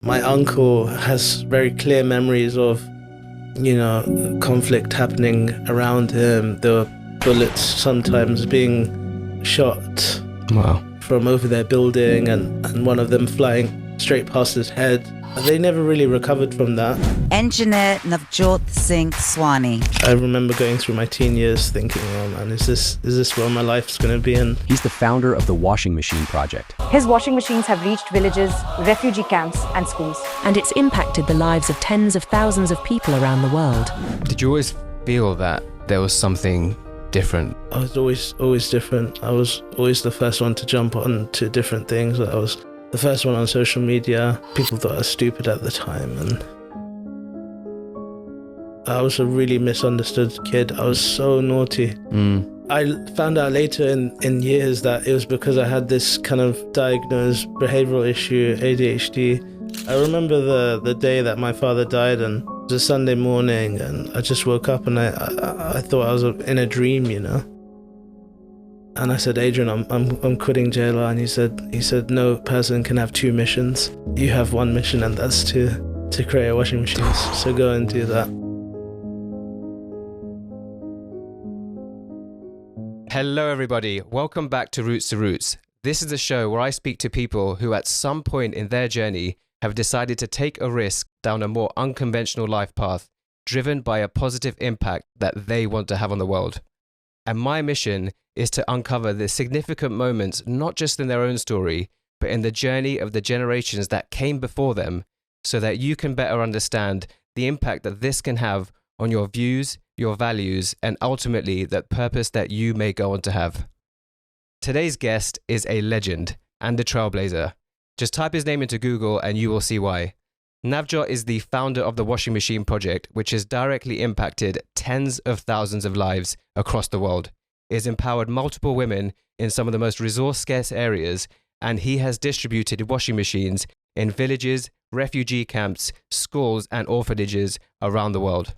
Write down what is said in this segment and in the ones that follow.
My uncle has very clear memories of, conflict happening around him. There were bullets sometimes being shot Wow. from over their building and one of them flying straight past his head. They never really recovered from that. Engineer Navjot Sawhney. I remember going through my teen years thinking, oh man, is this where my life's going to be in? He's the founder of the Washing Machine Project. His washing machines have reached villages, refugee camps and schools. And it's impacted the lives of tens of thousands of people around the world. Did you always feel that there was something different? I was always different. I was always the first one to jump on to different things. I was the first one on social media. People thought I was stupid at the time, and I was a really misunderstood kid. I was so naughty. I found out later in years that it was because I had this kind of diagnosed behavioral issue, ADHD. I remember the day that my father died, and it was a Sunday morning, and I just woke up and I thought I was in a dream, And I said, Adrian, I'm quitting JLR. And he said, no person can have two missions. You have one mission, and that's to create a washing machine. So go and do that. Hello, everybody. Welcome back to Roots to Roots. This is a show where I speak to people who at some point in their journey have decided to take a risk down a more unconventional life path, driven by a positive impact that they want to have on the world. And my mission is to uncover the significant moments, not just in their own story, but in the journey of the generations that came before them, so that you can better understand the impact that this can have on your views, your values, and ultimately the purpose that you may go on to have. Today's guest is a legend and a trailblazer. Just type his name into Google and you will see why. Navjot is the founder of the Washing Machine Project, which has directly impacted tens of thousands of lives across the world. He has empowered multiple women in some of the most resource-scarce areas, and he has distributed washing machines in villages, refugee camps, schools, and orphanages around the world.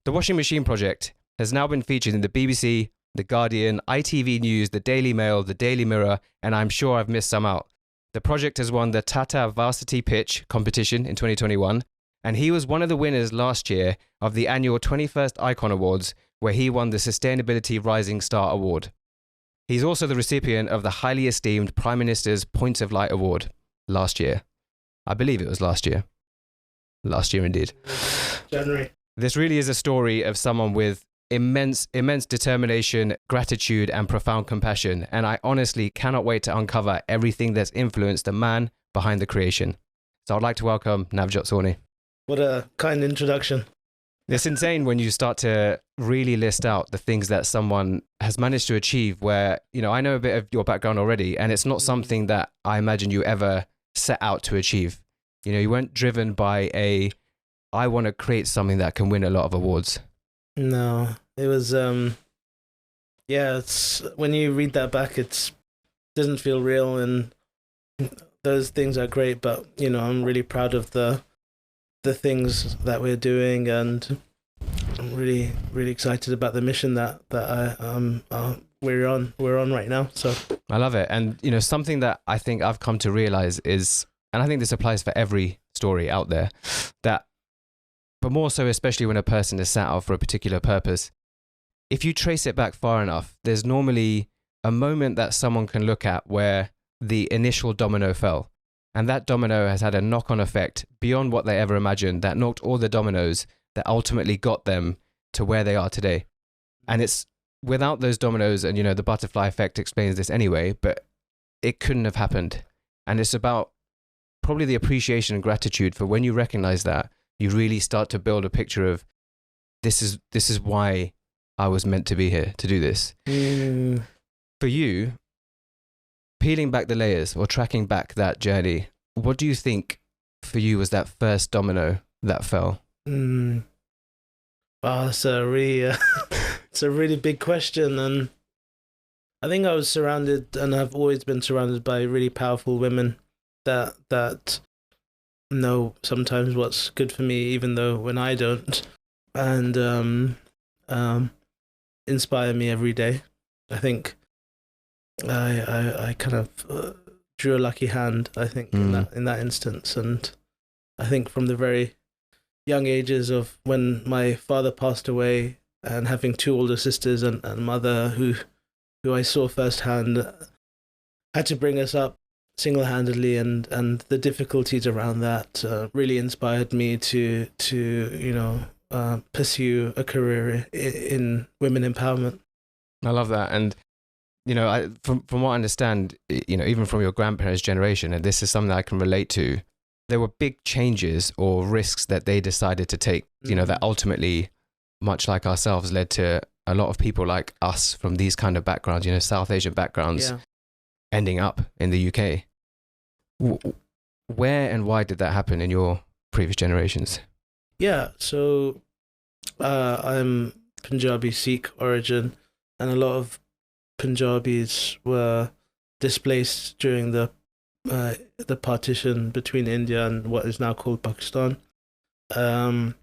The Washing Machine Project has now been featured in the BBC, The Guardian, ITV News, The Daily Mail, The Daily Mirror, and I'm sure I've missed some out. The project has won the Tata Varsity Pitch competition in 2021, and he was one of the winners last year of the annual 21st Icon Awards, where he won the Sustainability Rising Star Award. He's also the recipient of the highly esteemed Prime Minister's Points of Light Award last year. I believe it was last year. Last year indeed. January. This really is a story of someone with immense determination, gratitude, and profound compassion. And I honestly cannot wait to uncover everything that's influenced the man behind the creation. So I'd like to welcome Navjot Sawhney. What a kind introduction. It's insane when you start to really list out the things that someone has managed to achieve where, I know a bit of your background already, and it's not something that I imagine you ever set out to achieve. You weren't driven by I want to create something that can win a lot of awards. No, it was, it's when you read that back, it doesn't feel real, and those things are great, but, I'm really proud of the things that we're doing, and I'm really, really excited about the mission that we're on right now. So I love it. And, something that I think I've come to realize is, and I think this applies for every story out there, but more so, especially when a person is set out for a particular purpose, if you trace it back far enough, there's normally a moment that someone can look at where the initial domino fell. And that domino has had a knock-on effect beyond what they ever imagined, that knocked all the dominoes that ultimately got them to where they are today. And it's without those dominoes, and the butterfly effect explains this anyway, but it couldn't have happened. And it's about probably the appreciation and gratitude for when you recognize that, you really start to build a picture of this is why I was meant to be here to do this. For you, peeling back the layers or tracking back that journey, what do you think for you was that first domino that fell? Oh, that's a really, it's a really big question, and I think I was surrounded, and I've always been surrounded by really powerful women that know sometimes what's good for me, even though when I don't, and inspire me every day. I think I kind of drew a lucky hand, I think, in that instance, and I think from the very young ages of when my father passed away, and having two older sisters and a mother who I saw firsthand, had to bring us up single-handedly, and the difficulties around that really inspired me to pursue a career in women empowerment. I love that. And from what I understand, even from your grandparents' generation, and this is something that I can relate to, there were big changes or risks that they decided to take, that ultimately, much like ourselves, led to a lot of people like us from these kind of backgrounds, South Asian backgrounds, ending up in the UK. Where and why did that happen in your previous generations? Yeah, so I'm Punjabi Sikh origin, and a lot of Punjabis were displaced during the partition between India and what is now called Pakistan. My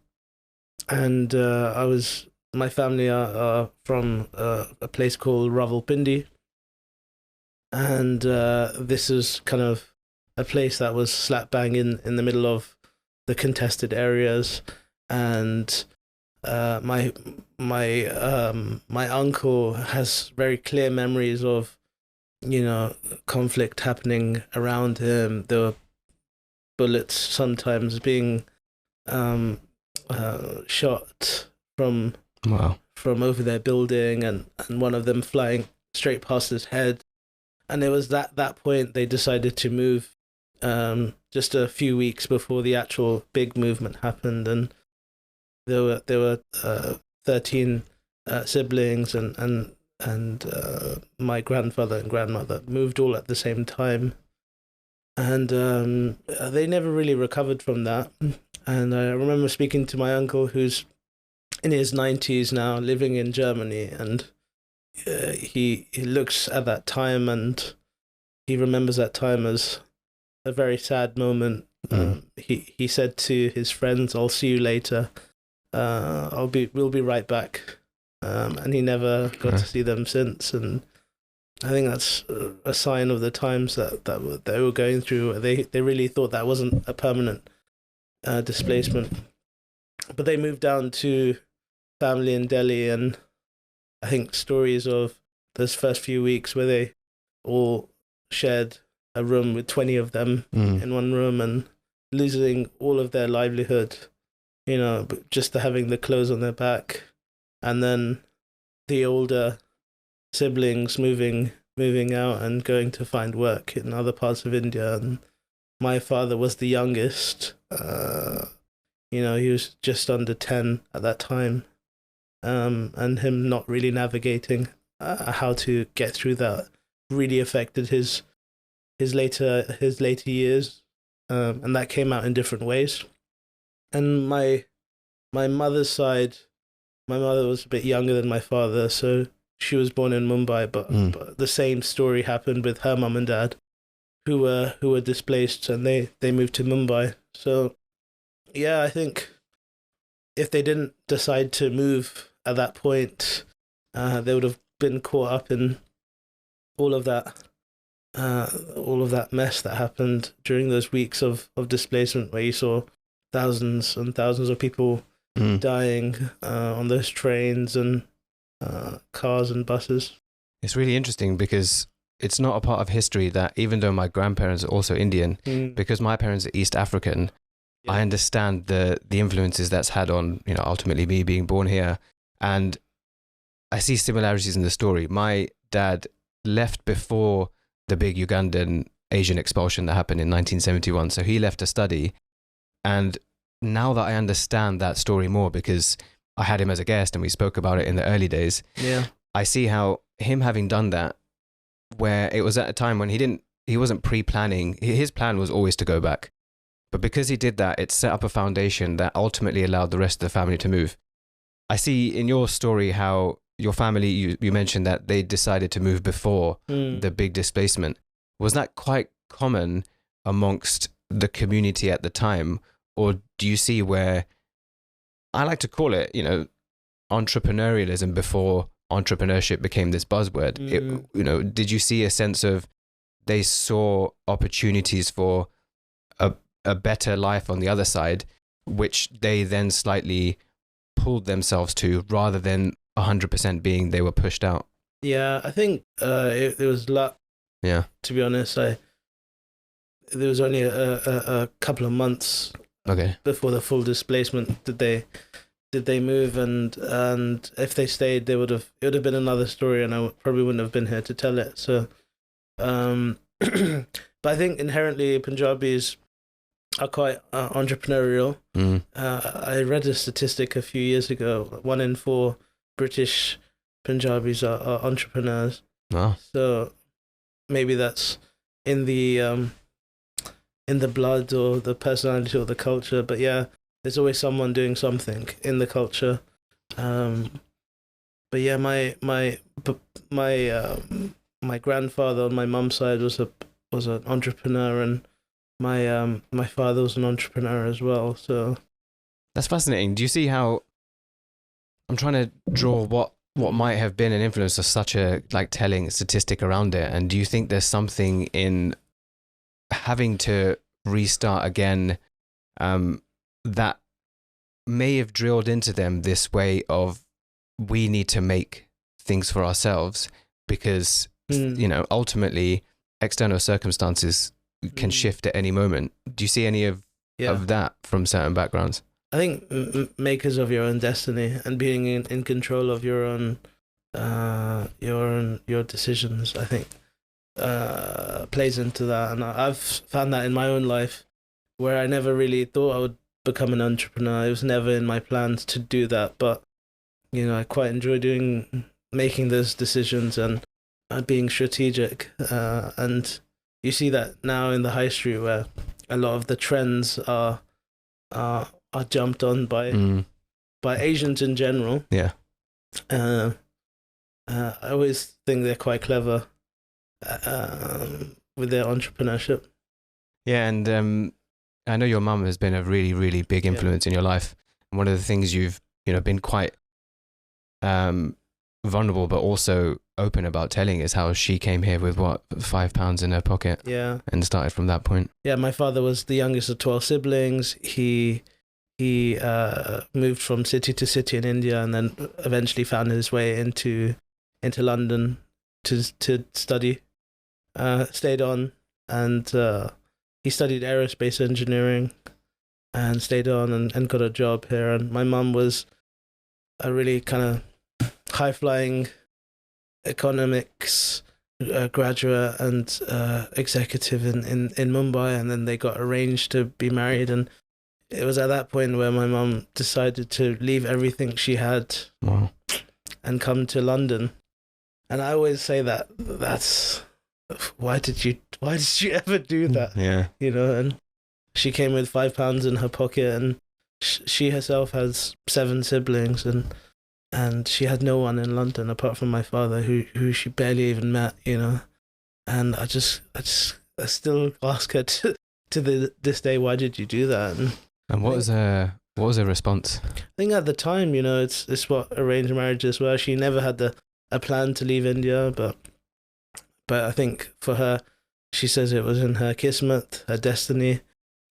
family are from a place called Rawalpindi, and this is kind of a place that was slap bang in the middle of the contested areas, and my uncle has very clear memories of conflict happening around him. There were bullets sometimes being shot from over their building, and one of them flying straight past his head. And it was that point they decided to move, just a few weeks before the actual big movement happened. And there were 13 siblings, and my grandfather and grandmother moved all at the same time, and they never really recovered from that. And I remember speaking to my uncle, who's in his 90s now, living in Germany, and he looks at that time, and he remembers that time as a very sad moment. He said to his friends, "I'll see you later. We'll be right back." And he never got to see them since. And I think that's a sign of the times that they were going through. They really thought that wasn't a permanent displacement. But they moved down to family in Delhi, and I think stories of those first few weeks where they all shared a room with 20 of them in one room, and losing all of their livelihood, just having the clothes on their back. And then the older siblings moving out and going to find work in other parts of India. And my father was the youngest. He was just under 10 at that time. And him not really navigating how to get through that really affected his later years. And that came out in different ways. And my mother's side, my mother was a bit younger than my father, so she was born in Mumbai, but the same story happened with her mum and dad, who were displaced, and they moved to Mumbai. So yeah, I think if they didn't decide to move at that point, they would have been caught up in all of that mess that happened during those weeks of displacement, where you saw thousands and thousands of people dying on those trains and cars and buses. It's really interesting because it's not a part of history that, even though my grandparents are also Indian, because my parents are East African, I understand the influences that's had on, ultimately me being born here. And I see similarities in the story. My dad left before the big Ugandan Asian expulsion that happened in 1971. So he left to study. And now that I understand that story more, because I had him as a guest and we spoke about it in the early days, I see how him having done that, where it was at a time when he wasn't pre-planning, his plan was always to go back. But because he did that, it set up a foundation that ultimately allowed the rest of the family to move. I see in your story how your family, you mentioned that they decided to move before the big displacement. Was that quite common amongst the community at the time? Or do you see where, I like to call it, entrepreneurialism before entrepreneurship became this buzzword? Did you see a sense of they saw opportunities for a better life on the other side, which they then slightly pulled themselves to, rather than 100% being they were pushed out. Yeah, I think it was luck. Yeah. To be honest, there was only a couple of months before the full displacement did they move, and if they stayed, it would have been another story, and I probably wouldn't have been here to tell it. So, but I think inherently Punjabis are quite entrepreneurial. I read a statistic a few years ago: 1 in 4 British Punjabis are entrepreneurs. Wow. So maybe that's in the blood or the personality or the culture, but yeah, there's always someone doing something in the culture. But yeah, my grandfather on my mum's side was an entrepreneur, and my father was an entrepreneur as well. So that's fascinating. Do you see how I'm trying to draw what might have been an influence of such a telling statistic around it? And do you think there's something in having to restart again that may have drilled into them this way of, we need to make things for ourselves, because ultimately external circumstances can shift at any moment? Do you see any of that from certain backgrounds? I think makers of your own destiny and being in control of your own decisions, I think plays into that. And I've found that in my own life, where I never really thought I would become an entrepreneur. It was never in my plans to do that, but I quite enjoy making those decisions and being strategic. And you see that now in the high street, where a lot of the trends are jumped on by Asians in general. Yeah. I always think they're quite clever with their entrepreneurship. Yeah, and I know your mum has been a really, really big influence in your life. And one of the things you've been quite vulnerable but also open about telling is how she came here with £5 in her pocket. Yeah. And started from that point. Yeah, my father was the youngest of 12 siblings. He moved from city to city in India, and then eventually found his way into London to study. Stayed on, and he studied aerospace engineering and stayed on and got a job here. And my mum was a really kind of high-flying economics graduate and executive in Mumbai, and then they got arranged to be married. And it was at that point where my mum decided to leave everything she had and come to London. And I always say that's why did you ever do that? Yeah. And she came with £5 in her pocket, and she herself has 7 siblings, and she had no one in London apart from my father, who she barely even met, And I still ask her to this day, why did you do that? And what was her response? I think at the time, it's what arranged marriages were. She never had a plan to leave India, but I think for her, she says it was in her kismet, her destiny,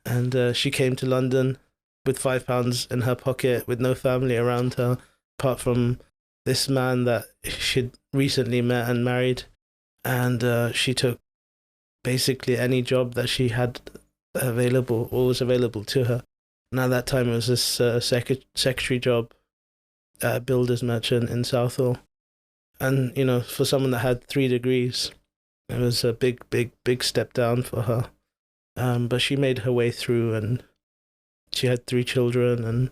and she came to London with £5 in her pocket, with no family around her, apart from this man that she'd recently met and married, and she took basically any job that she had available or was available to her. And at that time, it was this secretary job, builder's merchant in Southall. And, for someone that had 3 degrees, it was a big step down for her. But she made her way through, and she had 3 children,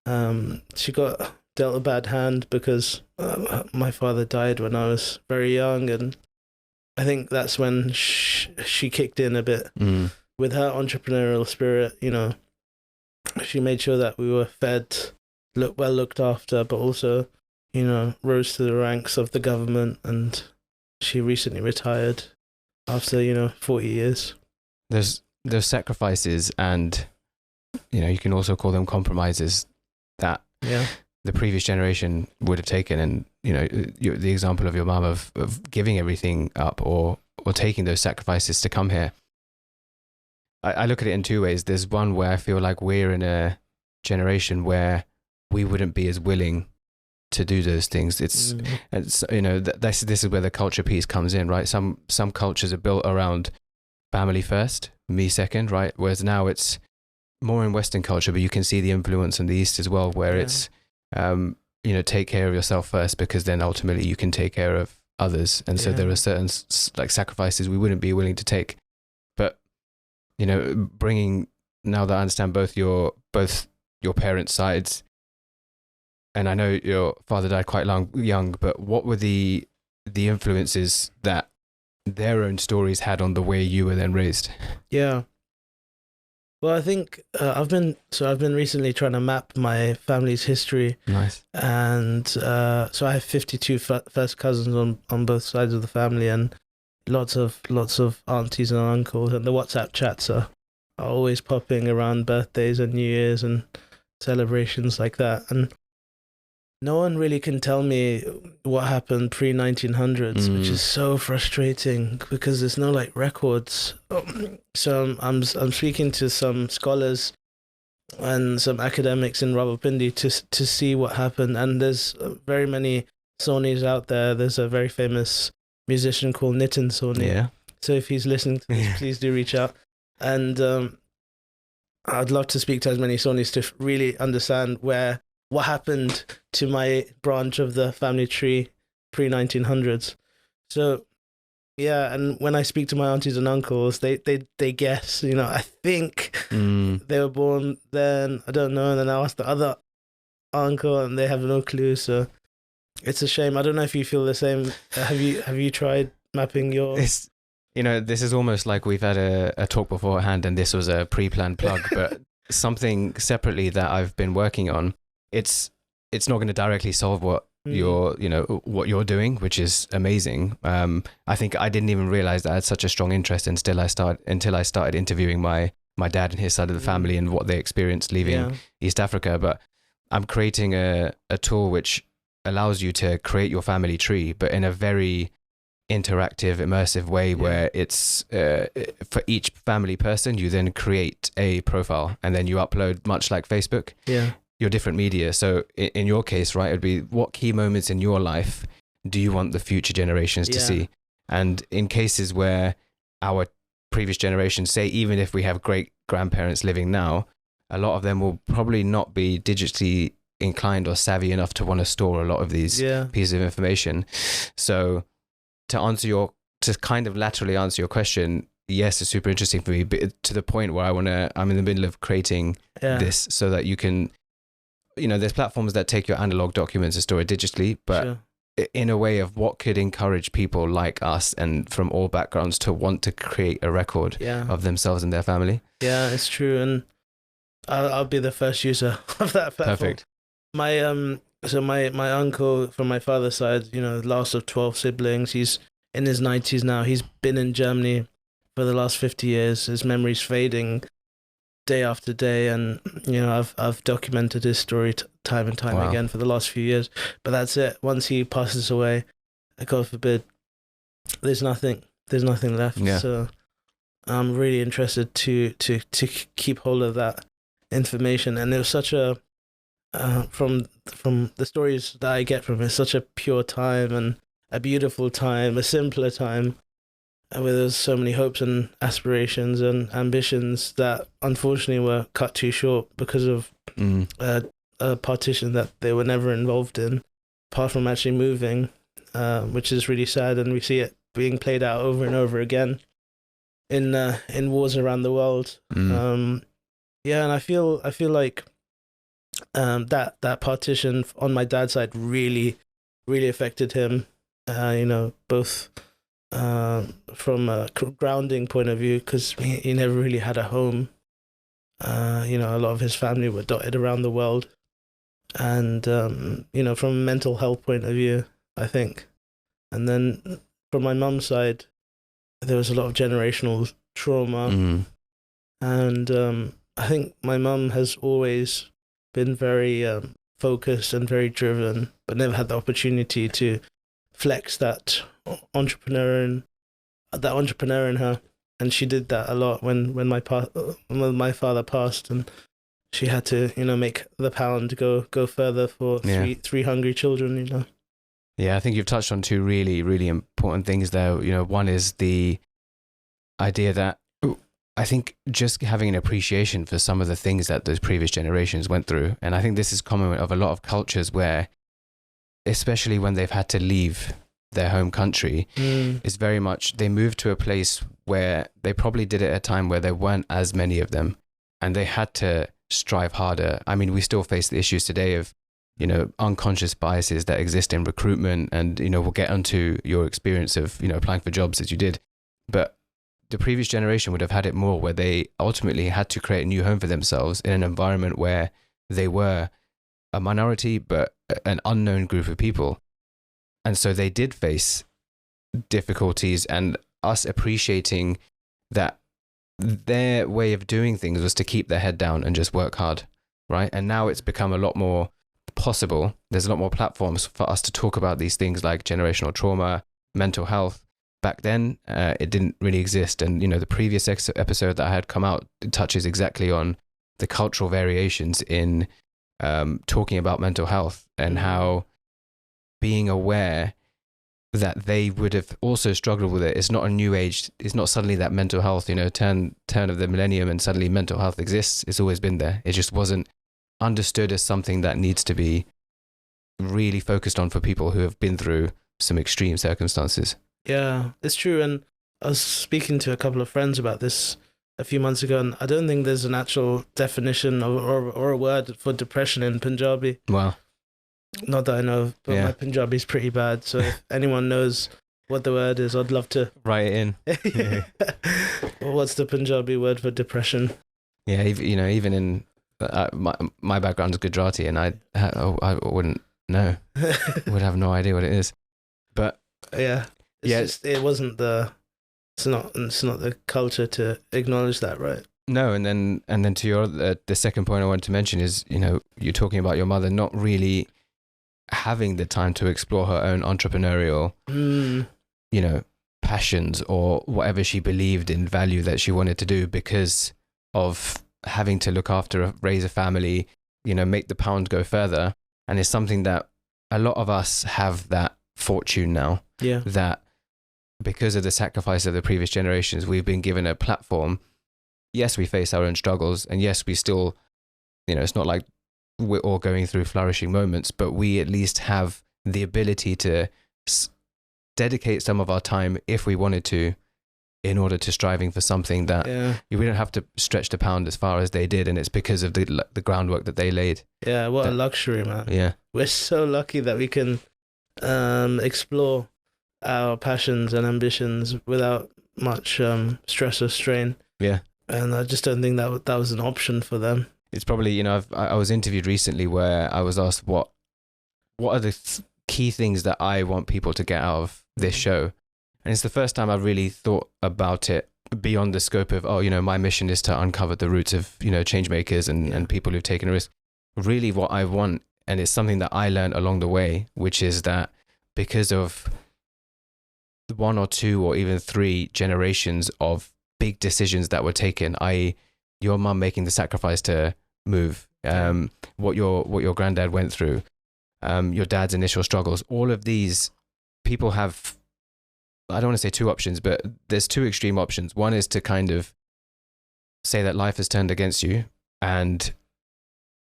and she got dealt a bad hand because my father died when I was very young. And I think that's when she kicked in a bit with her entrepreneurial spirit. She made sure that we were fed, well looked after, but also, rose to the ranks of the government. And she recently retired after, 40 years. There's sacrifices, and, you can also call them compromises that the previous generation would have taken. And, the example of your mum of giving everything up or taking those sacrifices to come here. I look at it in two ways. There's one where I feel like we're in a generation where we wouldn't be as willing to do those things. It's you know, this is where the culture piece comes in, right? Some cultures are built around family first, me second, right? Whereas now it's more in Western culture, but you can see the influence in the East as well, where it's you know, take care of yourself first, because then ultimately you can take care of others. And so there are certain like sacrifices we wouldn't be willing to take. But you know, bringing, now that I understand both your parents' sides, and I know your father died quite young, but what were the influences that their own stories had on the way you were then raised? Yeah. Well, I think I've been recently trying to map my family's history. Nice. And so I have 52 first cousins on both sides of the family, and lots of aunties and uncles, and the WhatsApp chats are always popping around birthdays and New Year's and celebrations like that. And no one really can tell me what happened pre-1900s, which is so frustrating because there's no like records. So I'm speaking to some scholars and some academics in Rawalpindi to see what happened. And there's very many Sawhneys out there. There's a very famous musician called Nitin Sawhney. Yeah. So if he's listening to this, please do reach out. And I'd love to speak to as many Sawhneys to really understand what happened to my branch of the family tree pre-1900s. So yeah, and when I speak to my aunties and uncles, they guess, you know, I think they were born then, I don't know, and then I ask the other uncle and they have no clue. So it's a shame. I don't know if you feel the same. Have you tried mapping your... You know, this is almost like we've had a talk beforehand and this was a pre-planned plug, but something separately that I've been working on, it's not going to directly solve what what you're doing, which is amazing. I think I didn't even realize that I had such a strong interest until I started interviewing my dad and his side of the family and what they experienced leaving East Africa. But I'm creating a tool which allows you to create your family tree, but in a very interactive, immersive way, where it's for each family person, you then create a profile and then you upload, much like Facebook, your different media. So in your case, right, it'd be what key moments in your life do you want the future generations to see? And in cases where our previous generations, say, even if we have great grandparents living now, a lot of them will probably not be digitally inclined or savvy enough to want to store a lot of these pieces of information. So to kind of laterally answer your question, yes, it's super interesting for me, but to the point where I'm in the middle of creating this so that you can, you know, there's platforms that take your analog documents and store it digitally, but in a way of what could encourage people like us and from all backgrounds to want to create a record of themselves and their family. Yeah, it's true. And I'll be the first user of that platform. Perfect. My uncle from my father's side, you know, the last of 12 siblings, he's in his 90s now. He's been in Germany for the last 50 years. His memory's fading day after day, and you know, I've documented his story time and time again for the last few years. But that's it. Once he passes away, God forbid, there's nothing left. So I'm really interested to keep hold of that information. And it was such a from the stories that I get from it, such a pure time and a beautiful time, a simpler time, where there's so many hopes and aspirations and ambitions that unfortunately were cut too short because of a partition that they were never involved in, apart from actually moving, which is really sad. And we see it being played out over and over again in wars around the world. And I feel like that partition on my dad's side really affected him, you know, both from a grounding point of view, because he never really had a home. You know, a lot of his family were dotted around the world. And, you know, from a mental health point of view, I think. And then from my mum's side, there was a lot of generational trauma. And I think my mum has always been very focused and very driven, but never had the opportunity to flex that entrepreneur in her. and she did that a lot when my father passed, and she had to, make the pound go further for three hungry children. Yeah, I think you've touched on two really, really important things there. One is the idea that I think just having an appreciation for some of the things that those previous generations went through. And I think this is common of a lot of cultures where, especially when they've had to leave their home country, is very much they moved to a place where they probably did it at a time where there weren't as many of them, and they had to strive harder. I mean, we still face the issues today of, unconscious biases that exist in recruitment, and, we'll get onto your experience of, applying for jobs as you did. But the previous generation would have had it more, where they ultimately had to create a new home for themselves in an environment where they were a minority, but an unknown group of people. And so they did face difficulties, and us appreciating that their way of doing things was to keep their head down and just work hard, right? And now it's become a lot more possible. There's a lot more platforms for us to talk about these things like generational trauma, mental health. Back then, it didn't really exist. And, the previous episode that I had come out touches exactly on the cultural variations in talking about mental health, and how being aware that they would have also struggled with it. It's not a new age. It's not suddenly that mental health, turn of the millennium and suddenly mental health exists. It's always been there. It just wasn't understood as something that needs to be really focused on for people who have been through some extreme circumstances. Yeah, it's true. And I was speaking to a couple of friends about this a few months ago, and I don't think there's an actual definition or a word for depression in Punjabi. Wow. Not that I know of, but my Punjabi is pretty bad. So if anyone knows what the word is, I'd love to write it in. What's the Punjabi word for depression? Yeah, even in my background is Gujarati, and I wouldn't know. Would have no idea what it is. But yeah. It wasn't it's not the culture to acknowledge that, right? No, and then to your the second point I wanted to mention is, you're talking about your mother not really having the time to explore her own entrepreneurial passions or whatever she believed in value that she wanted to do, because of having to look after, raise a family, make the pound go further. And it's something that a lot of us have that fortune now, that because of the sacrifice of the previous generations, we've been given a platform. Yes, we face our own struggles, and yes, we still, it's not like we're all going through flourishing moments, but we at least have the ability to dedicate some of our time, if we wanted to, in order to striving for something that we don't have to stretch the pound as far as they did, and it's because of the groundwork that they laid. Yeah, what a luxury, man. Yeah, we're so lucky that we can explore our passions and ambitions without much stress or strain. Yeah. And I just don't think that was an option for them. It's probably, I was interviewed recently where I was asked what are the key things that I want people to get out of this show. And it's the first time I've really thought about it beyond the scope of, my mission is to uncover the roots of, change makers and people who've taken a risk. Really what I want, and it's something that I learned along the way, which is that because of one or two or even three generations of big decisions that were taken, i.e. your mum making the sacrifice to move, what your granddad went through, your dad's initial struggles, all of these people have, I don't want to say two options, but there's two extreme options. One is to kind of say that life has turned against you and,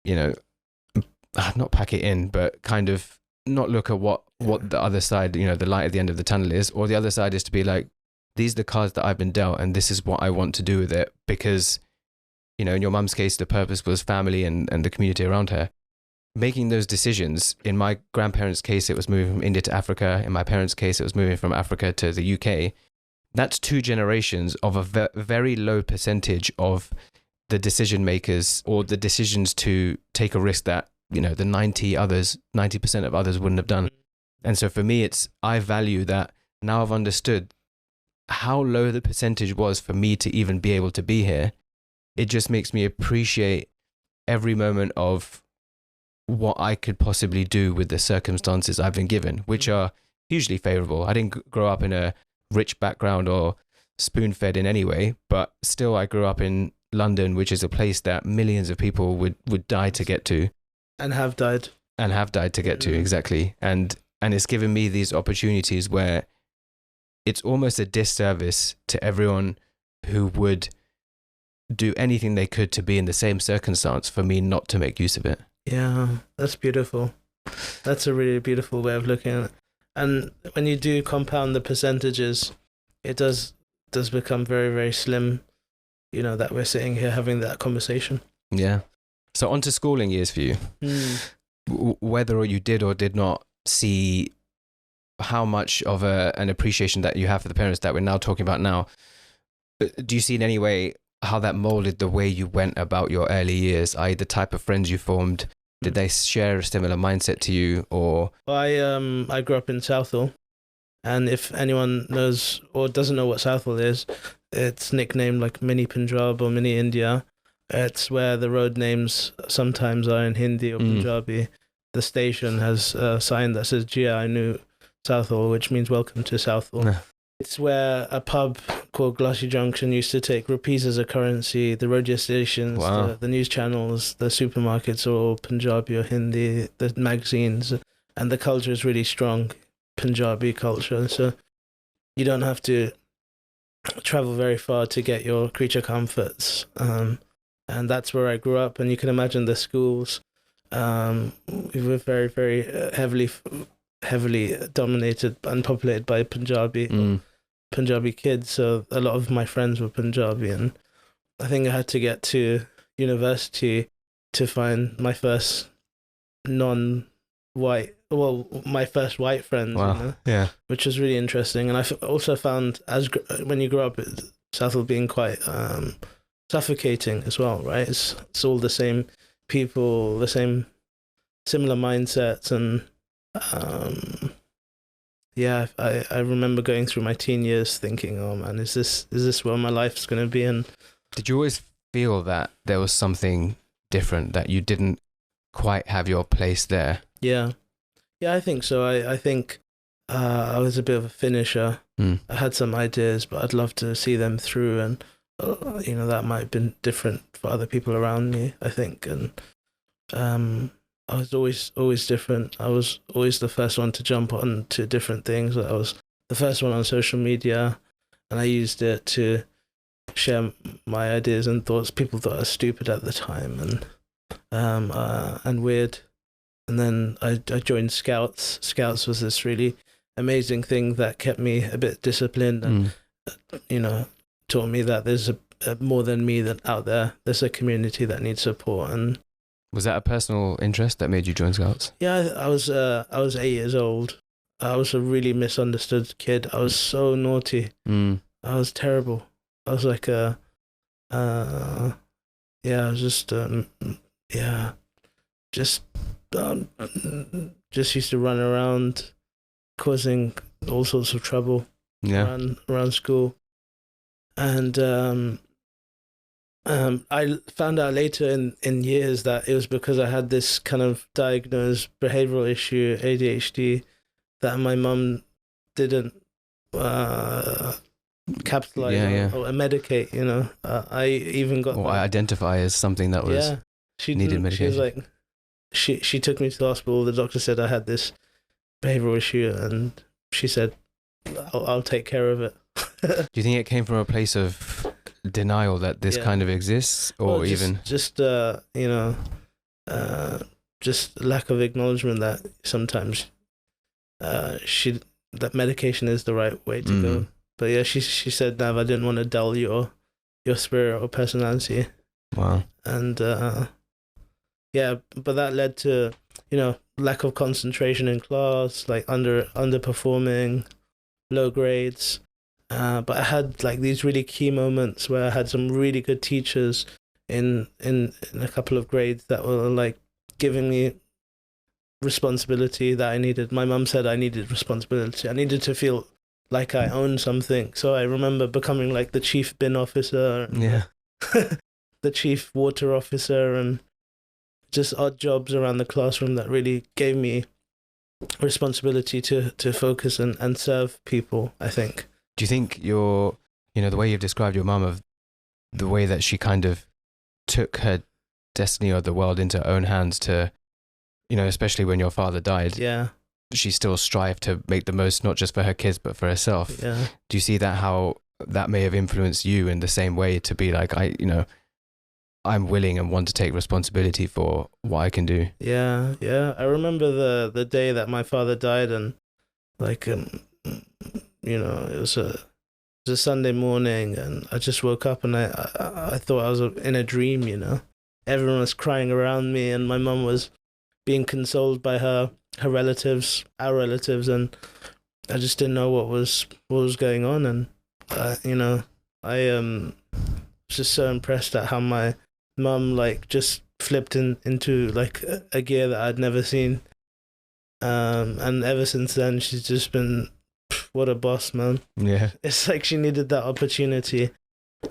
not pack it in, but kind of not look at what the other side, the light at the end of the tunnel is, or the other side is to be like, these are the cards that I've been dealt, and this is what I want to do with it, because, in your mum's case, the purpose was family and the community around her. Making those decisions, in my grandparents' case, it was moving from India to Africa. In my parents' case, it was moving from Africa to the UK. That's two generations of a very low percentage of the decision makers, or the decisions to take a risk that, the 90% of others wouldn't have done. And so for me, I value that now I've understood how low the percentage was for me to even be able to be here. It just makes me appreciate every moment of what I could possibly do with the circumstances I've been given, which are hugely favorable. I didn't grow up in a rich background or, spoon-fed in any way, but still I grew up in London, which is a place that millions of people would die to get to. And have died. To get to, exactly. And it's given me these opportunities where it's almost a disservice to everyone who would do anything they could to be in the same circumstance for me not to make use of it. Yeah, that's beautiful. That's a really beautiful way of looking at it. And when you do compound the percentages, it does become very, very slim, that we're sitting here having that conversation. Yeah. So on to schooling years for you. Whether you did or did not see how much of an appreciation that you have for the parents that we're now talking about now, do you see in any way how that molded the way you went about your early years, i.e. the type of friends you formed? Did they share a similar mindset to you, or? I grew up in Southall, and if anyone knows or doesn't know what Southall is, it's nicknamed like Mini Punjab or Mini India. It's where the road names sometimes are in Hindi or Punjabi. The station has a sign that says Jia Inu Southall, which means welcome to Southall. It's where a pub called Glossy Junction used to take rupees as a currency. The radio stations, the news channels, the supermarkets are all Punjabi or Hindi, the magazines, and the culture is really strong, Punjabi culture. So you don't have to travel very far to get your creature comforts. And that's where I grew up. And you can imagine the schools. We were very, very heavily dominated and populated by Punjabi kids, so a lot of my friends were Punjabi, and I think I had to get to university to find my first my first white friends. Wow. Yeah, which was really interesting. And I also found when you grow up, Southall being quite suffocating as well, right? It's all the same people, the same similar mindsets, and I remember going through my teen years thinking, oh man, is this where my life's going to be? And did you always feel that there was something different, that you didn't quite have your place there? Yeah, I think so. I think I was a bit of a finisher. I had some ideas, but I'd love to see them through, and that might have been different for other people around me, I think. And I was always different. I was always the first one to jump on to different things. I was the first one on social media, and I used it to share my ideas and thoughts. People thought I was stupid at the time and weird. And then I joined Scouts. Scouts was this really amazing thing that kept me a bit disciplined and taught me that there's a more than me that out there. There's a community that needs support. And was that a personal interest that made you join Scouts? Yeah, I was 8 years old. I was a really misunderstood kid. I was so naughty. I was terrible. I was like I was just used to run around causing all sorts of trouble around school. And I found out later in years that it was because I had this kind of diagnosed behavioral issue, ADHD, that my mum didn't capitalize or medicate. I even got identify as something that was needed medication. She was like, she took me to the hospital. The doctor said I had this behavioral issue, and she said, I'll take care of it. Do you think it came from a place of denial that this kind of exists, or just lack of acknowledgement that sometimes that medication is the right way to go? But yeah, she said, Nav, I didn't want to dull your spirit or personality. Wow. And but that led to lack of concentration in class, like underperforming, low grades. But I had like these really key moments where I had some really good teachers in a couple of grades that were like giving me responsibility that I needed. My mum said I needed responsibility. I needed to feel like I owned something. So I remember becoming like the chief bin officer, the chief water officer, and just odd jobs around the classroom that really gave me responsibility to focus and serve people, I think. Do you think your You know, the way you've described your mum, of the way that she kind of took her destiny of the world into her own hands to, you know, especially when your father died. Yeah. She still strived to make the most, not just for her kids, but for herself. Yeah. Do you see that, how that may have influenced you in the same way to be like, I'm willing and want to take responsibility for what I can do? Yeah. Yeah. I remember the day that my father died, and like, it was a Sunday morning, and I just woke up, and I thought I was in a dream, Everyone was crying around me, and my mum was being consoled by her relatives, our relatives, and I just didn't know what was going on. And I was just so impressed at how my mum like just flipped into like a gear that I'd never seen. And ever since then, she's just been, what a boss, man. Yeah. It's like she needed that opportunity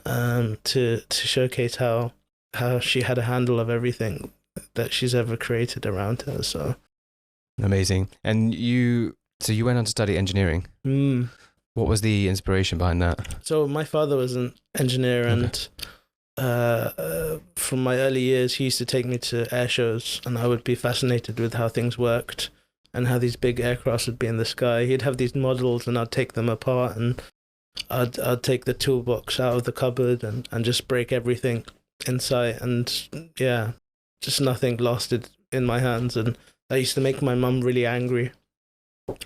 to showcase how she had a handle of everything that she's ever created around her. So amazing. And you went on to study engineering. What was the inspiration behind that? So my father was an engineer, and from my early years, he used to take me to air shows, and I would be fascinated with how things worked and how these big aircrafts would be in the sky. He'd have these models, and I'd take them apart, and I'd take the toolbox out of the cupboard and just break everything in sight. And yeah, just nothing lasted in my hands, and that used to make my mum really angry.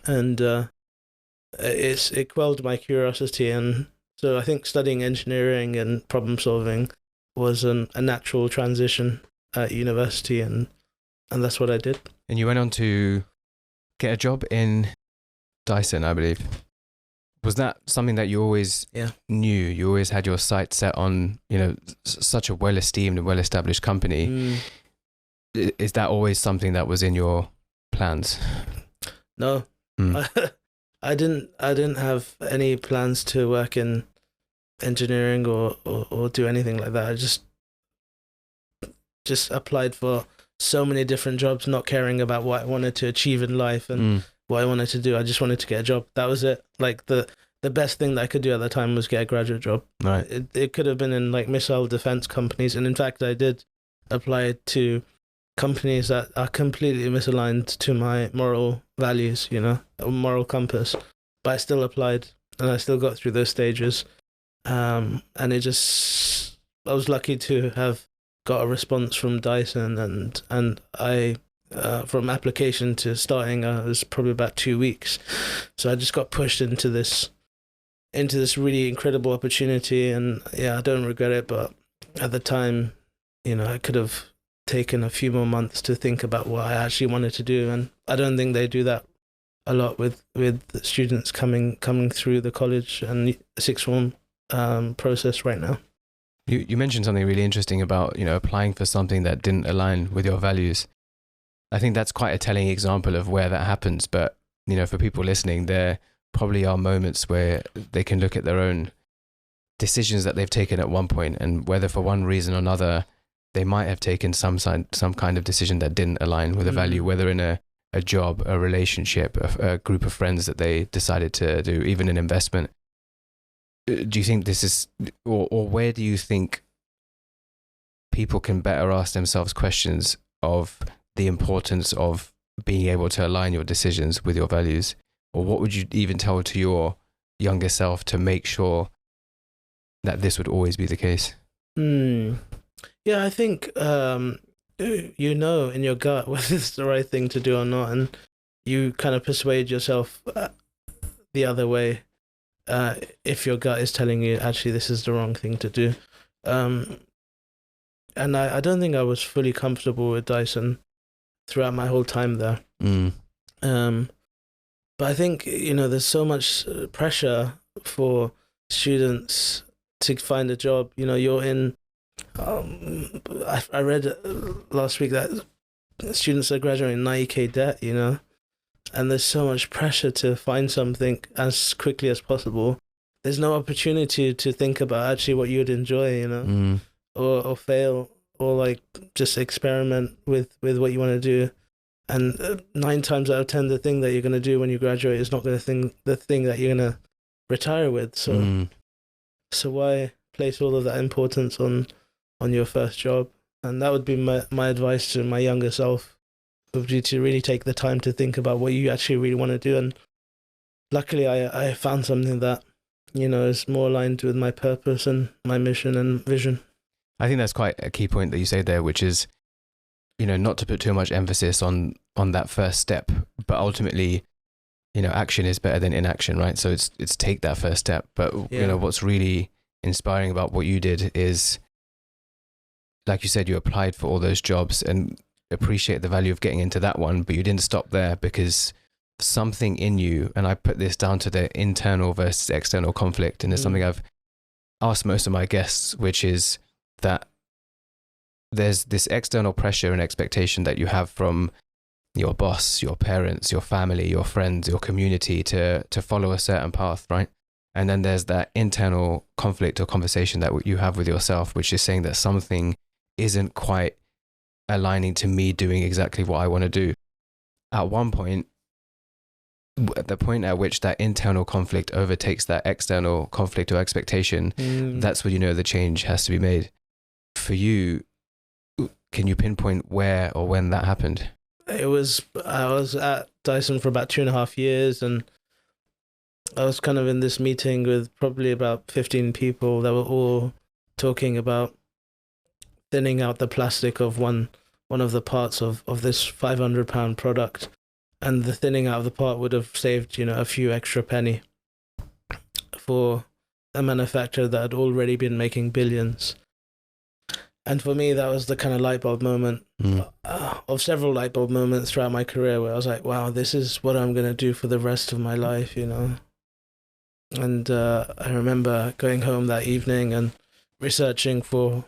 And it quelled my curiosity, and so I think studying engineering and problem solving was a natural transition at university, and that's what I did. And you went on to get a job in Dyson, I believe. Was that something that you always knew? You always had your sights set on, such a well-esteemed and well-established company. Is that always something that was in your plans? No. I didn't have any plans to work in engineering or do anything like that. I just applied for so many different jobs, not caring about what I wanted to achieve in life and what I wanted to do. I just wanted to get a job. That was it. Like the best thing that I could do at the time was get a graduate job. Right. It could have been in like missile defense companies, and in fact I did apply to companies that are completely misaligned to my moral values, moral compass. But I still applied, and I still got through those stages. And I was lucky to have got a response from Dyson, and I, from application to starting, it was probably about 2 weeks. So I just got pushed into this really incredible opportunity, and yeah, I don't regret it. But at the time, I could have taken a few more months to think about what I actually wanted to do, and I don't think they do that a lot with students coming through the college and sixth form process right now. You mentioned something really interesting about applying for something that didn't align with your values. I think that's quite a telling example of where that happens. But for people listening, there probably are moments where they can look at their own decisions that they've taken at one point, and whether for one reason or another they might have taken some kind of decision that didn't align with a value, whether in a job, a relationship, a group of friends that they decided to do, even an investment. Do you think this is, or where do you think people can better ask themselves questions of the importance of being able to align your decisions with your values? Or what would you even tell to your younger self to make sure that this would always be the case? Yeah, I think in your gut whether it's the right thing to do or not, and you kind of persuade yourself the other way if your gut is telling you actually this is the wrong thing to do. And I don't think I was fully comfortable with Dyson throughout my whole time there. But I think there's so much pressure for students to find a job. You're in I read last week that students are graduating 90k debt, and there's so much pressure to find something as quickly as possible. There's no opportunity to think about actually what you'd enjoy, or fail, or like just experiment with what you want to do. And 9 times out of 10, the thing that you're going to do when you graduate is not the thing that you're going to retire with. So So why place all of that importance on your first job? And that would be my advice to my younger self, would be to really take the time to think about what you actually really want to do. And luckily I found something that, is more aligned with my purpose and my mission and vision. I think that's quite a key point that you say there, which is, not to put too much emphasis on that first step, but ultimately, action is better than inaction, right? So it's take that first step. But what's really inspiring about what you did is, like you said, you applied for all those jobs and appreciate the value of getting into that one, but you didn't stop there because something in you, and I put this down to the internal versus external conflict, and it's something I've asked most of my guests, which is that there's this external pressure and expectation that you have from your boss, your parents, your family, your friends, your community to follow a certain path, right? And then there's that internal conflict or conversation that you have with yourself, which is saying that something isn't quite aligning to me doing exactly what I want to do. At one point, at the point at which that internal conflict overtakes that external conflict or expectation, that's when the change has to be made. For you, can you pinpoint where or when that happened? I was at Dyson for about 2.5 years, and I was kind of in this meeting with probably about 15 people that were all talking about thinning out the plastic of one of the parts of this £500 product. And the thinning out of the part would have saved, a few extra penny for a manufacturer that had already been making billions. And for me, that was the kind of light bulb moment of several light bulb moments throughout my career where I was like, wow, this is what I'm going to do for the rest of my life, And I remember going home that evening and researching for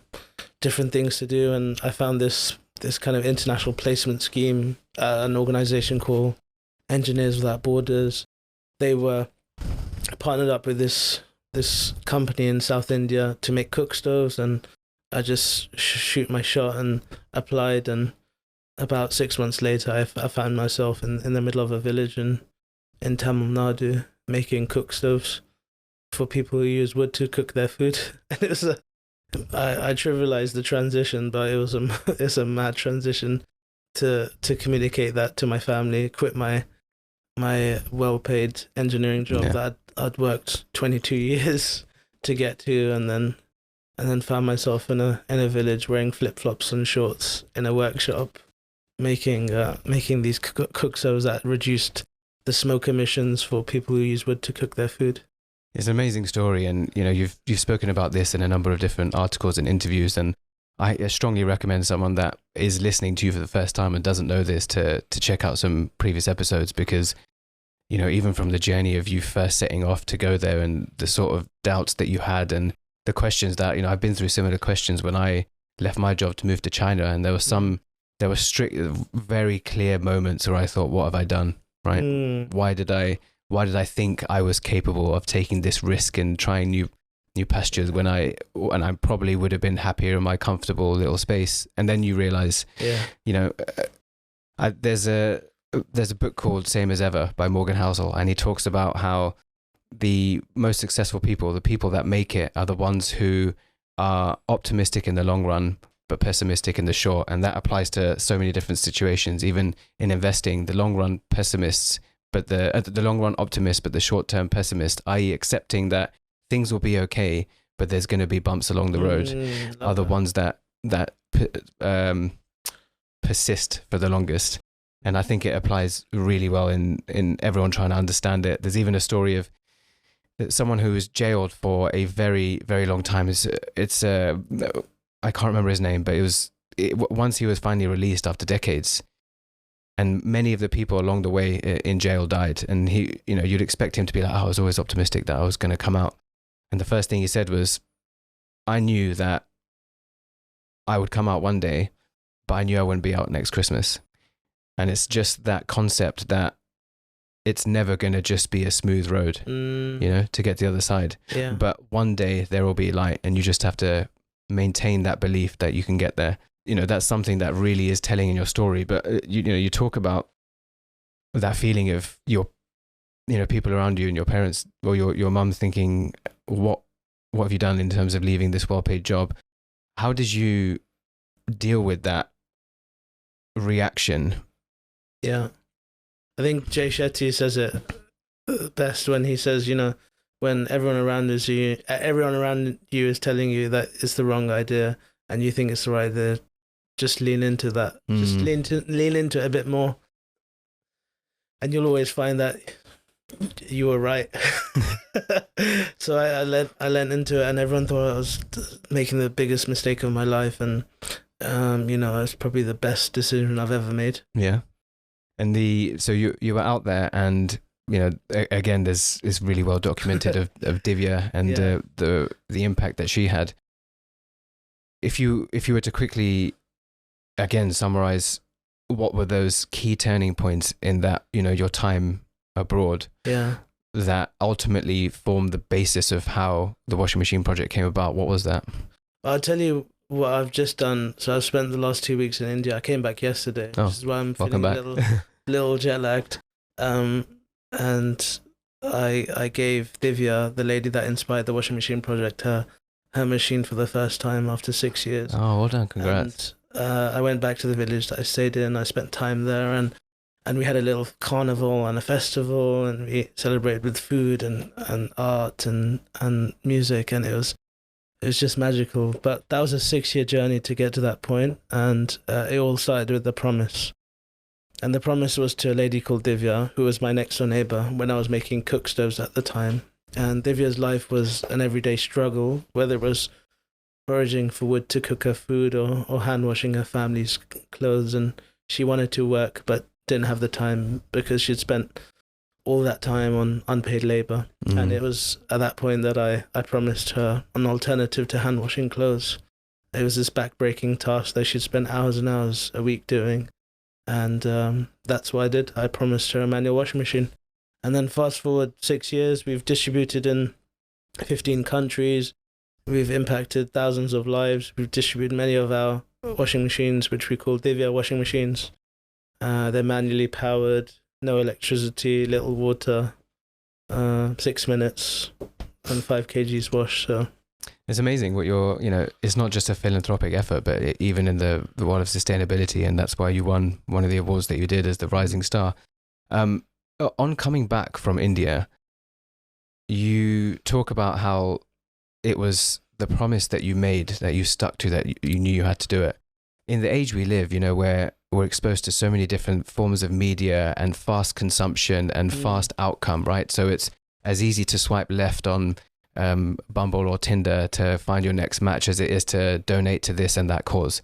different things to do. And I found this kind of international placement scheme, an organization called Engineers Without Borders. They were partnered up with this company in South India to make cook stoves, and I just shoot my shot and applied, and about 6 months later I found myself in the middle of a village in Tamil Nadu making cook stoves for people who use wood to cook their food. And it was I trivialized the transition, but it's a mad transition to communicate that to my family, quit my well-paid engineering job that I'd worked 22 years to get to, and then found myself in a village wearing flip-flops and shorts in a workshop making these cook stoves that reduced the smoke emissions for people who use wood to cook their food. It's an amazing story, and you've spoken about this in a number of different articles and interviews, and I strongly recommend someone that is listening to you for the first time and doesn't know this to check out some previous episodes, because even from the journey of you first setting off to go there and the sort of doubts that you had and the questions that I've been through similar questions when I left my job to move to China, and there were strict, very clear moments where I thought, what have I done, right? Why did I think I was capable of taking this risk and trying new pastures when I probably would have been happier in my comfortable little space? And then you realize, there's a book called Same as Ever by Morgan Housel, and he talks about how the most successful people, the people that make it, are the ones who are optimistic in the long run but pessimistic in the short. And that applies to so many different situations. Even in investing, the long run pessimists, but the long run optimist, but the short term pessimist, i.e. accepting that things will be okay, but there's going to be bumps along the road, are the ones that persist for the longest. And I think it applies really well in everyone trying to understand it. There's even a story of someone who was jailed for a very, very long time. I can't remember his name, but once he was finally released after decades, and many of the people along the way in jail died. And he, you'd expect him to be like, I was always optimistic that I was going to come out. And the first thing he said was, I knew that I would come out one day, but I knew I wouldn't be out next Christmas. And it's just that concept that it's never going to just be a smooth road, to get to the other side. Yeah. But one day there will be light, and you just have to maintain that belief that you can get there. That's something that really is telling in your story. But you talk about that feeling of your people around you and your parents or your mum thinking, what what have you done in terms of leaving this well-paid job? How did you deal with that reaction? Yeah. I think Jay Shetty says it best when he says, you know, when everyone around you is telling you that it's the wrong idea and you think it's the right idea, just lean into that. Just lean into it a bit more. And you'll always find that you were right. So I lent into it, and everyone thought I was making the biggest mistake of my life, and you know, it's probably the best decision I've ever made. Yeah. And so you were out there, and you know, again, it's really well documented of Divya and the impact that she had. If you were to quickly again summarize, what were those key turning points in that, you know, your time abroad? Yeah. That ultimately formed the basis of how the washing machine project came about. What was that? I'll tell you what I've just done. So I've spent the last 2 weeks in India. I came back yesterday, which is why I'm feeling a little jet lagged. And I gave Divya, the lady that inspired the washing machine project, her machine for the first time after 6 years. Oh, well done. Congrats. And, I went back to the village that I stayed in. I spent time there, and we had a little carnival and a festival, and we celebrated with food and art and music, and it was just magical. But that was a 6-year journey to get to that point, and it all started with the promise. And the promise was to a lady called Divya, who was my next door neighbor when I was making cook stoves at the time. And Divya's life was an everyday struggle, whether it was foraging for wood to cook her food or hand washing her family's clothes. And she wanted to work but didn't have the time because she'd spent all that time on unpaid labor. And it was at that point that I promised her an alternative to hand washing clothes. It was this back-breaking task that she'd spend hours and hours a week doing. And that's what I did. I promised her a manual washing machine. And then fast forward 6 years, we've distributed in 15 countries. We've impacted thousands of lives. We've distributed many of our washing machines, which we call Divya washing machines. They're manually powered, no electricity, little water, 6 minutes, and 5 kgs wash. So it's amazing what it's not just a philanthropic effort, but even in the world of sustainability. And that's why you won one of the awards that you did as the Rising Star. On coming back from India, you talk about how it was the promise that you made, that you stuck to, that you knew you had to do it. In the age we live, you know, where we're exposed to so many different forms of media and fast consumption and fast outcome, right? So it's as easy to swipe left on Bumble or Tinder to find your next match as it is to donate to this and that cause.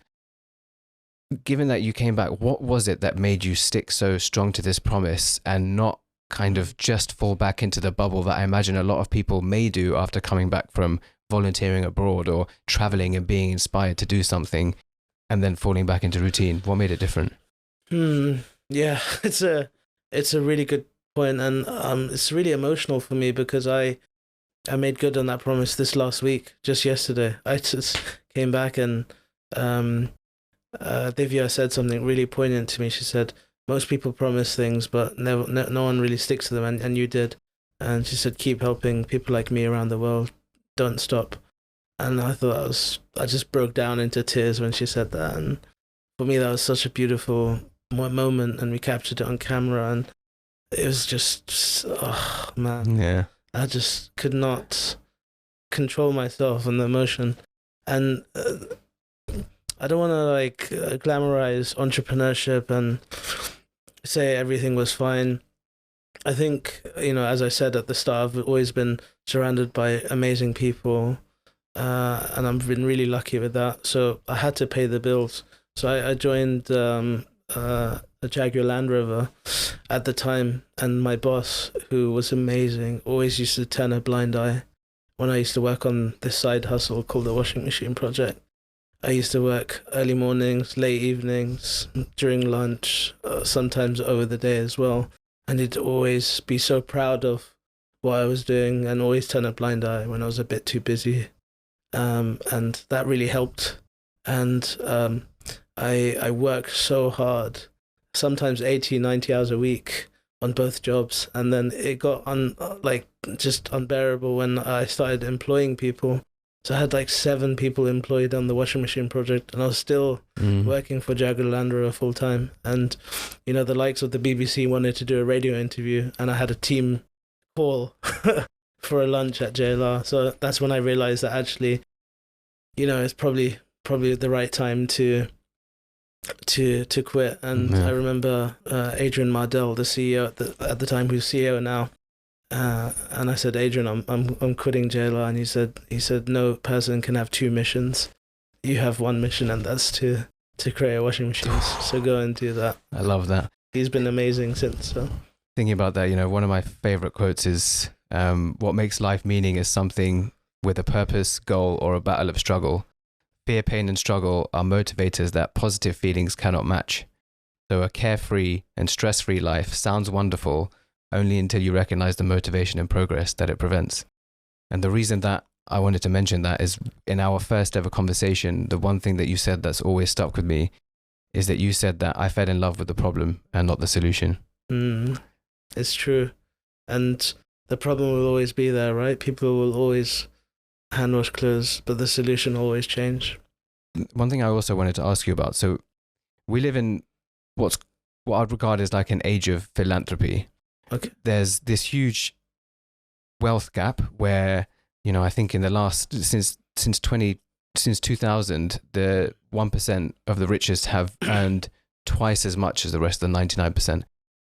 Given that you came back, what was it that made you stick so strong to this promise and not kind of just fall back into the bubble that I imagine a lot of people may do after coming back from volunteering abroad or traveling and being inspired to do something and then falling back into routine? What made it different? Yeah, it's a really good point, and it's really emotional for me because I made good on that promise this last week, just yesterday. I just came back and Divya said something really poignant to me. She said, most people promise things, but no one really sticks to them, and you did. And she said, keep helping people like me around the world. Don't stop. And I thought I just broke down into tears when she said that. And for me, that was such a beautiful moment, and we captured it on camera, and it was just, oh man. Yeah. I just could not control myself and the emotion. And I don't want to glamorize entrepreneurship and say everything was fine. I think, as I said at the start, I've always been surrounded by amazing people, and I've been really lucky with that. So I had to pay the bills. So I joined a Jaguar Land Rover at the time, and my boss, who was amazing, always used to turn a blind eye when I used to work on this side hustle called the Washing Machine Project. I used to work early mornings, late evenings, during lunch, sometimes over the day as well. And he'd always be so proud of what I was doing and always turn a blind eye when I was a bit too busy. And that really helped. And I worked so hard, sometimes 80, 90 hours a week on both jobs. And then it got just unbearable when I started employing people. So I had like 7 people employed on the washing machine project, and I was still working for Jaguar Land Rover full time. And, the likes of the BBC wanted to do a radio interview, and I had a team call for a lunch at JLR. So that's when I realized that actually, it's probably the right time to quit. And I remember Adrian Mardell, the CEO at the time, who's CEO now. And I said, Adrian, I'm quitting JLR, and he said no person can have 2 missions. You have 1 mission, and that's to create washing machines. So go and do that. I love that. He's been amazing since. So thinking about that, one of my favorite quotes is, "What makes life meaning is something with a purpose, goal, or a battle of struggle. Fear, pain, and struggle are motivators that positive feelings cannot match. So a carefree and stress-free life sounds wonderful only until you recognize the motivation and progress that it prevents." And the reason that I wanted to mention that is, in our first ever conversation, the one thing that you said that's always stuck with me is that you said that I fell in love with the problem and not the solution. It's true. And the problem will always be there, right? People will always hand wash clothes, but the solution will always change. One thing I also wanted to ask you about, so we live in what I'd regard as like an age of philanthropy. Okay. There's this huge wealth gap where, I think in the last, since 2000, the 1% of the richest have earned twice as much as the rest of the 99%.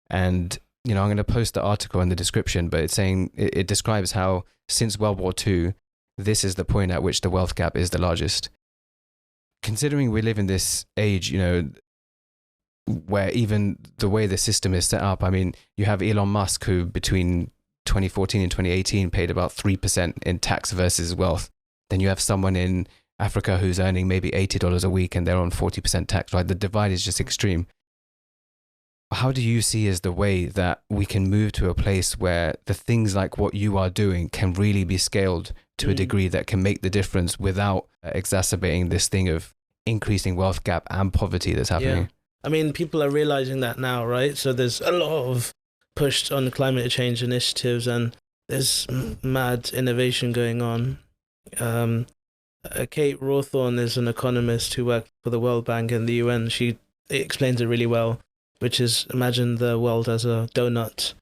And, I'm going to post the article in the description, but it's saying, it describes how since World War II, this is the point at which the wealth gap is the largest. Considering we live in this age, where even the way the system is set up, I mean, you have Elon Musk, who between 2014 and 2018 paid about 3% in tax versus wealth. Then you have someone in Africa who's earning maybe $80 a week and they're on 40% tax, right? The divide is just extreme. How do you see as the way that we can move to a place where the things like what you are doing can really be scaled to a degree that can make the difference without exacerbating this thing of increasing wealth gap and poverty that's happening? Yeah. I mean, people are realizing that now, right? So there's a lot of push on climate change initiatives, and there's mad innovation going on. Kate Rawthorne is an economist who worked for the World Bank and the UN. She explains it really well, which is, imagine the world as a donut.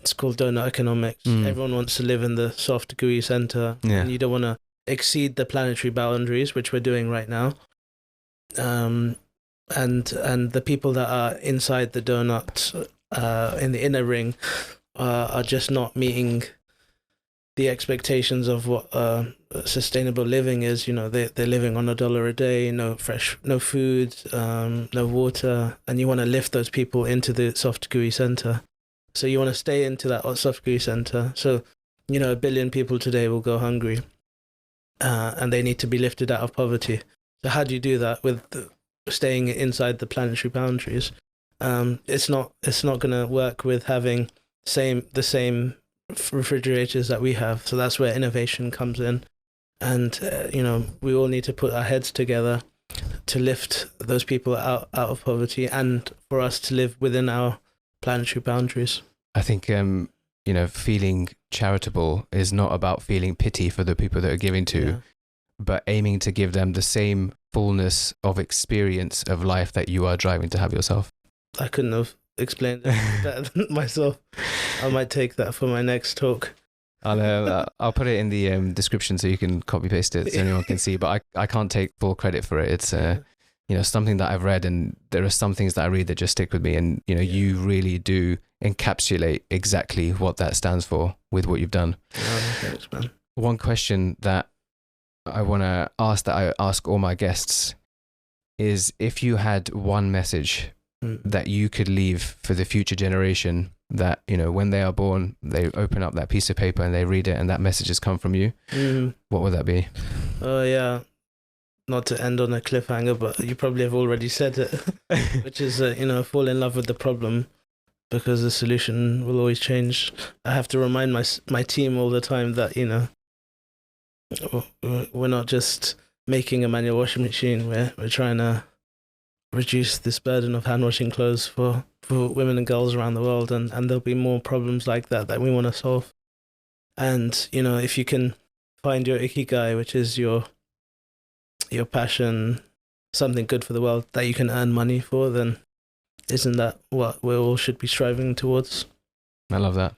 It's called donut economics. Everyone wants to live in the soft, gooey center, and you don't want to exceed the planetary boundaries, which we're doing right now. And the people that are inside the donut, in the inner ring, are just not meeting the expectations of what sustainable living is. They're living on $1 a day, no food, no water, and you want to lift those people into the soft, gooey center. So you want to stay into that soft, gooey center. So, 1 billion people today will go hungry, and they need to be lifted out of poverty. So how do you do that with staying inside the planetary boundaries? It's not going to work with having the same refrigerators that we have. So that's where innovation comes in, and we all need to put our heads together to lift those people out of poverty, and for us to live within our planetary boundaries. I think feeling charitable is not about feeling pity for the people that are giving to, but aiming to give them the same fullness of experience of life that you are driving to have yourself. I couldn't have explained it better than myself. I might take that for my next talk. I'll put it in the description so you can copy paste it so anyone can see, but I can't take full credit for it. It's something that I've read, and there are some things that I read that just stick with me, and you really do encapsulate exactly what that stands for with what you've done. Thanks, man. One question that I want to ask, that I ask all my guests, is if you had one message that you could leave for the future generation, that when they are born, they open up that piece of paper and they read it and that message has come from you, what would that be? Oh yeah, not to end on a cliffhanger, but you probably have already said it, which is fall in love with the problem, because the solution will always change. I have to remind my team all the time that we're not just making a manual washing machine. We're trying to reduce this burden of hand washing clothes for for women and girls around the world, and there'll be more problems like that we want to solve. And, you know, if you can find your ikigai, which is your passion, something good for the world that you can earn money for, then isn't that what we all should be striving towards? I love that.